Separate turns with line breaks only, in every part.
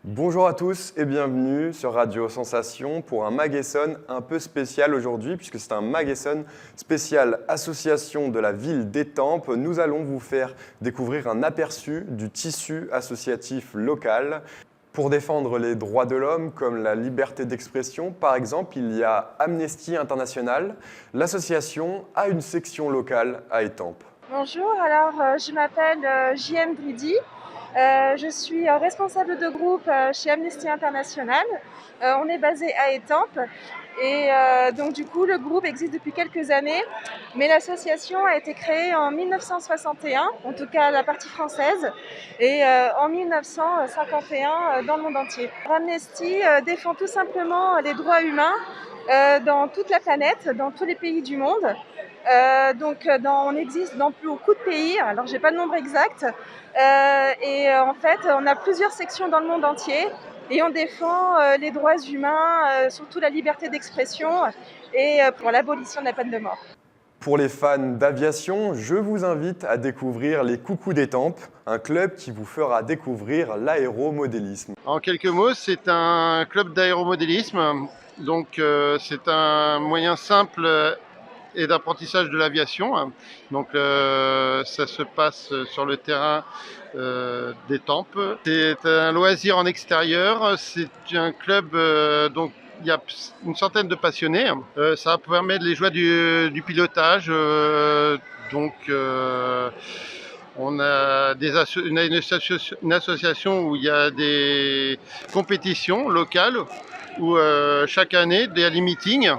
Bonjour à tous et bienvenue sur Radio Sensation pour un Magesson un peu spécial aujourd'hui puisque c'est un Magesson spécial association de la ville d'Étampes. Nous allons vous faire découvrir un aperçu du tissu associatif local. Pour défendre les droits de l'homme comme la liberté d'expression, par exemple, il y a Amnesty International. L'association a une section locale à Étampes.
Bonjour, je m'appelle J.M. Dridi. Je suis responsable de groupe chez Amnesty International. On est basé à Étampes et donc du coup le groupe existe depuis quelques années, mais l'association a été créée en 1961, en tout cas la partie française, et en 1951 dans le monde entier. Amnesty défend tout simplement les droits humains dans toute la planète, dans tous les pays du monde. On existe dans beaucoup de pays, alors j'ai pas le nombre exact, en fait on a plusieurs sections dans le monde entier et on défend les droits humains, surtout la liberté d'expression et pour l'abolition de la peine de mort.
Pour les fans d'aviation, je vous invite à découvrir les Coucous d'Étampes, un club qui vous fera découvrir l'aéromodélisme.
En quelques mots, c'est un club d'aéromodélisme. Donc c'est un moyen simple et d'apprentissage de l'aviation. Donc ça se passe sur le terrain d'Étampes. C'est un loisir en extérieur. C'est un club donc il y a une centaine de passionnés. Ça permet de les jouer du pilotage. On a une association où il y a des compétitions locales où chaque année, il y a des meetings.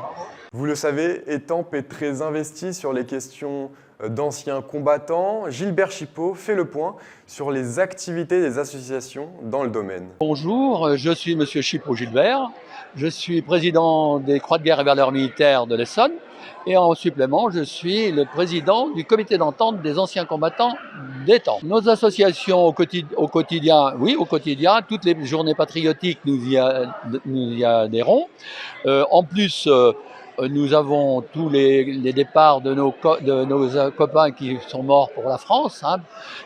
Vous le savez, Étampes est très investi sur les questions d'anciens combattants. Gilbert Chipot fait le point sur les activités des associations dans le domaine.
Bonjour, je suis Monsieur Chipot Gilbert. Je suis président des Croix de guerre et valeurs militaires de l'Essonne. Et en supplément, je suis le président du comité d'entente des anciens combattants d'Étampes. Nos associations au quotidien, toutes les journées patriotiques, nous y adhérons. En plus, nous avons tous les départs de nos copains qui sont morts pour la France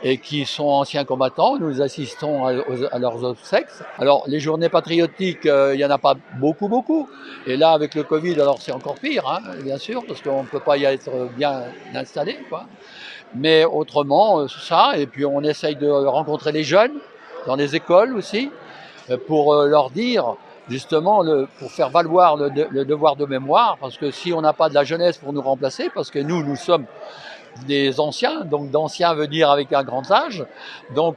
et qui sont anciens combattants. Nous assistons à leurs obsèques. Alors, les journées patriotiques, il n'y en a pas beaucoup. Et là, avec le Covid, alors c'est encore pire, bien sûr, parce qu'on ne peut pas y être bien installé, quoi. Mais autrement, ça. Et puis, on essaye de rencontrer les jeunes dans les écoles aussi pour leur dire justement pour faire valoir le devoir de mémoire, parce que si on n'a pas de la jeunesse pour nous remplacer, parce que nous sommes des anciens, donc d'anciens veut dire avec un grand âge, donc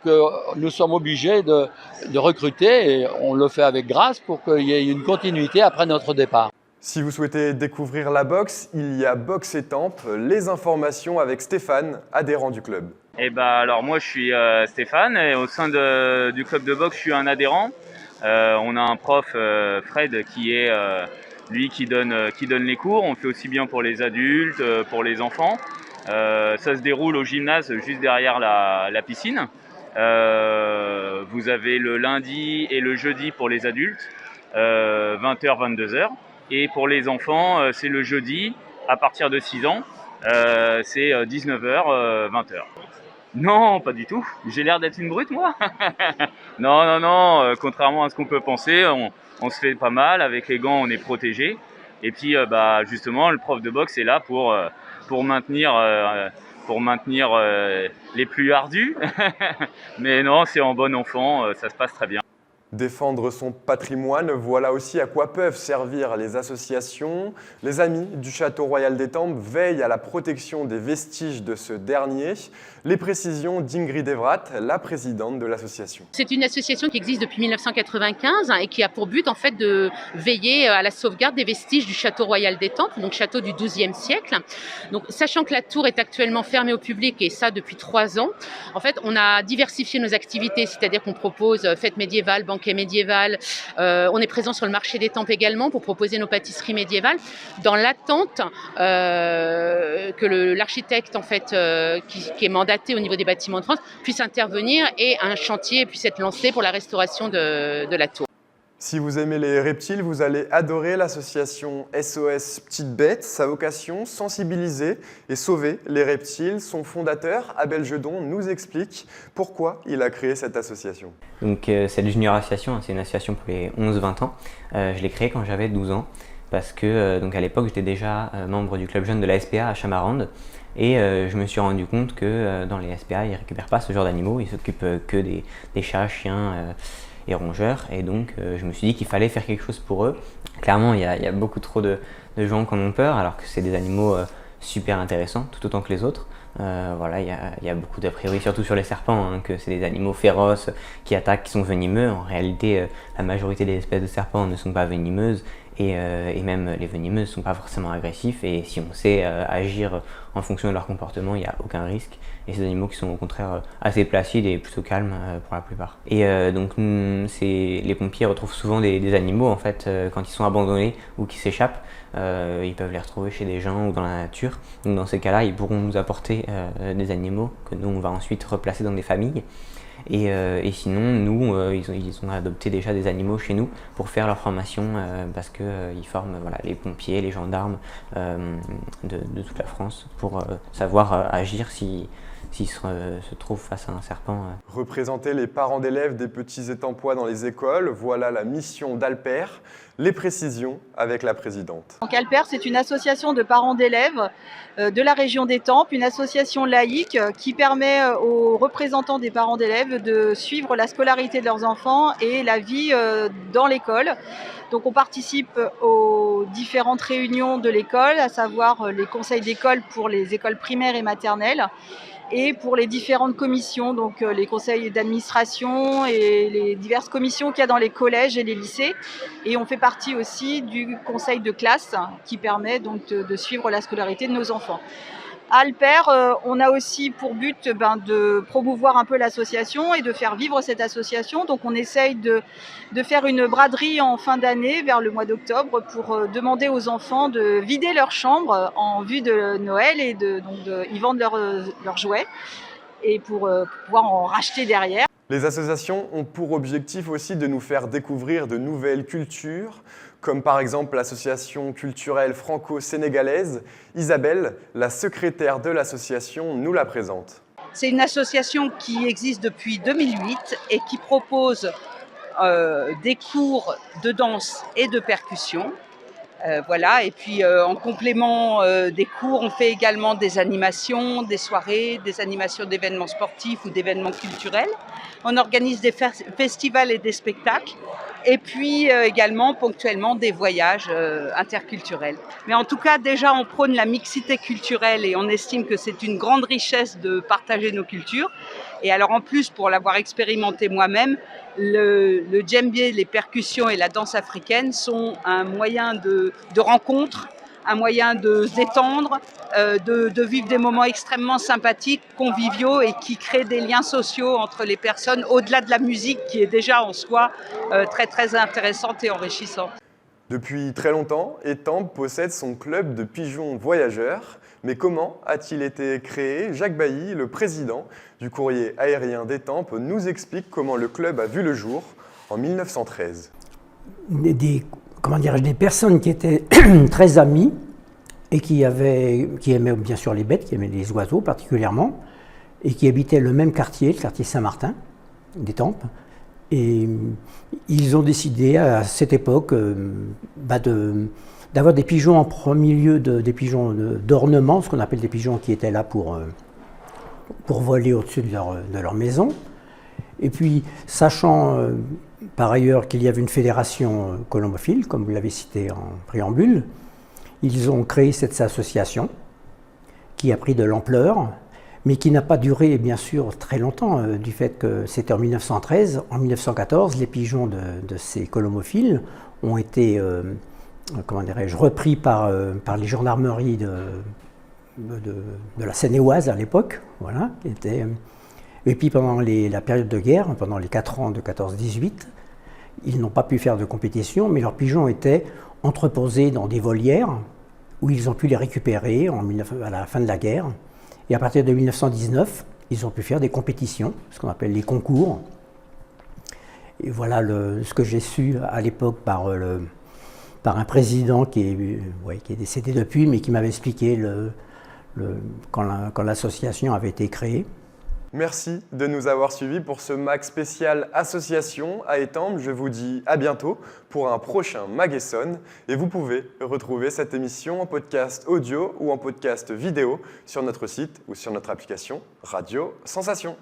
nous sommes obligés de recruter, et on le fait avec grâce pour qu'il y ait une continuité après notre départ.
Si vous souhaitez découvrir la boxe, il y a Boxe Étampes, les informations avec Stéphane, adhérent du club.
Alors moi je suis Stéphane, et au sein du club de boxe je suis un adhérent. On a un prof, Fred, qui donne les cours. On fait aussi bien pour les adultes, pour les enfants. Ça se déroule au gymnase juste derrière la piscine. Vous avez le lundi et le jeudi pour les adultes, 20h, 22h. Et pour les enfants, c'est le jeudi à partir de 6 ans, c'est 19h, 20h. Non, pas du tout. J'ai l'air d'être une brute, moi. Non. Contrairement à ce qu'on peut penser, on se fait pas mal. Avec les gants, on est protégé. Et puis, justement, le prof de boxe est là pour maintenir les plus ardus. Mais non, c'est en bon enfant, ça se passe très bien.
Défendre son patrimoine, voilà aussi à quoi peuvent servir les associations. Les Amis du Château Royal d'Étampes veillent à la protection des vestiges de ce dernier. Les précisions d'Ingrid Evrath, la présidente de l'association.
C'est une association qui existe depuis 1995 et qui a pour but en fait de veiller à la sauvegarde des vestiges du Château Royal d'Étampes, donc château du XIIe siècle. Donc, sachant que la tour est actuellement fermée au public, et ça depuis 3 ans, en fait on a diversifié nos activités, c'est-à-dire qu'on propose fêtes médiévales, banquet médiéval, on est présent sur le marché d'Étampes également pour proposer nos pâtisseries médiévales, dans l'attente que l'architecte en fait qui est mandaté au niveau des bâtiments de France puisse intervenir et un chantier puisse être lancé pour la restauration de la tour.
Si vous aimez les reptiles, vous allez adorer l'association SOS Petites Bêtes. Sa vocation, sensibiliser et sauver les reptiles. Son fondateur, Abel Jedon, nous explique pourquoi il a créé cette association.
Donc cette Junior Association, c'est une association pour les 11-20 ans. Je l'ai créée quand j'avais 12 ans parce que donc à l'époque j'étais déjà membre du club jeune de la SPA à Chamarande et je me suis rendu compte que dans les SPA ils ne récupèrent pas ce genre d'animaux, ils s'occupent que des chats, chiens et rongeurs, et donc je me suis dit qu'il fallait faire quelque chose pour eux. Clairement il y a beaucoup trop de gens qui en ont peur alors que c'est des animaux super intéressants tout autant que les autres. Voilà, il y a beaucoup d'a priori, surtout sur les serpents, hein, que c'est des animaux féroces qui attaquent, qui sont venimeux. En réalité, la majorité des espèces de serpents ne sont pas venimeuses et même les venimeuses ne sont pas forcément agressifs. Et si on sait agir en fonction de leur comportement, il n'y a aucun risque. Et c'est des animaux qui sont au contraire assez placides et plutôt calmes pour la plupart. Et donc les pompiers retrouvent souvent des animaux en fait quand ils sont abandonnés ou qui s'échappent. Ils peuvent les retrouver chez des gens ou dans la nature. Donc dans ces cas-là, ils pourront nous apporter des animaux que nous on va ensuite replacer dans des familles. Et sinon, nous, ils ont adopté déjà des animaux chez nous pour faire leur formation parce qu'ils forment les pompiers, les gendarmes de toute la France pour savoir agir s'ils se trouvent face à un serpent.
Représenter les parents d'élèves des petits étampois dans les écoles, voilà la mission d'Alper. Les précisions avec la présidente.
Donc Alper, c'est une association de parents d'élèves de la région d'Étampes, une association laïque qui permet aux représentants des parents d'élèves de suivre la scolarité de leurs enfants et la vie dans l'école. Donc on participe aux différentes réunions de l'école, à savoir les conseils d'école pour les écoles primaires et maternelles, et pour les différentes commissions, donc les conseils d'administration et les diverses commissions qu'il y a dans les collèges et les lycées. Et on fait partie aussi du conseil de classe qui permet donc de suivre la scolarité de nos enfants. À Alper, on a aussi pour but de promouvoir un peu l'association et de faire vivre cette association. Donc on essaye de faire une braderie en fin d'année, vers le mois d'octobre, pour demander aux enfants de vider leur chambre en vue de Noël et y vendre leurs jouets et pour pouvoir en racheter derrière.
Les associations ont pour objectif aussi de nous faire découvrir de nouvelles cultures, comme par exemple l'association culturelle franco-sénégalaise. Isabelle, la secrétaire de l'association, nous la présente.
C'est une association qui existe depuis 2008 et qui propose des cours de danse et de percussion. Et puis en complément des cours, on fait également des animations, des soirées, des animations d'événements sportifs ou d'événements culturels. On organise des festivals et des spectacles. Et puis également ponctuellement des voyages interculturels. Mais en tout cas, déjà, on prône la mixité culturelle et on estime que c'est une grande richesse de partager nos cultures. Et alors en plus, pour l'avoir expérimenté moi-même, le djembé, les percussions et la danse africaine sont un moyen de rencontre, un moyen de se détendre, de vivre des moments extrêmement sympathiques, conviviaux et qui créent des liens sociaux entre les personnes, au-delà de la musique qui est déjà en soi très très intéressante et enrichissante.
Depuis très longtemps, Étampes possède son club de pigeons voyageurs. Mais comment a-t-il été créé? Jacques Bailly, le président du courrier aérien d'Étampes, nous explique comment le club a vu le jour en 1913.
Des personnes qui étaient très amies et qui aimaient bien sûr les bêtes, qui aimaient les oiseaux particulièrement, et qui habitaient le même quartier, le quartier Saint-Martin d'Étampes. Et ils ont décidé à cette époque d'avoir des pigeons en premier lieu, des pigeons d'ornement, ce qu'on appelle des pigeons qui étaient là pour voler au-dessus de leur maison. Et puis, sachant par ailleurs qu'il y avait une fédération colombophile, comme vous l'avez cité en préambule, ils ont créé cette association qui a pris de l'ampleur, mais qui n'a pas duré bien sûr très longtemps, du fait que c'était en 1913. En 1914, les pigeons de ces colombophiles ont été repris par les gendarmeries de la Seine-et-Oise à l'époque. Voilà, et puis pendant la période de guerre, pendant les 4 ans de 14-18, ils n'ont pas pu faire de compétition, mais leurs pigeons étaient entreposés dans des volières où ils ont pu les récupérer à la fin de la guerre. Et à partir de 1919, ils ont pu faire des compétitions, ce qu'on appelle les concours. Et voilà ce que j'ai su à l'époque par un président qui est décédé depuis, mais qui m'avait expliqué quand l'association avait été créée.
Merci de nous avoir suivis pour ce MAG spécial association à Étampes. Je vous dis à bientôt pour un prochain Mag-Essonne. Et vous pouvez retrouver cette émission en podcast audio ou en podcast vidéo sur notre site ou sur notre application Radio Sensation.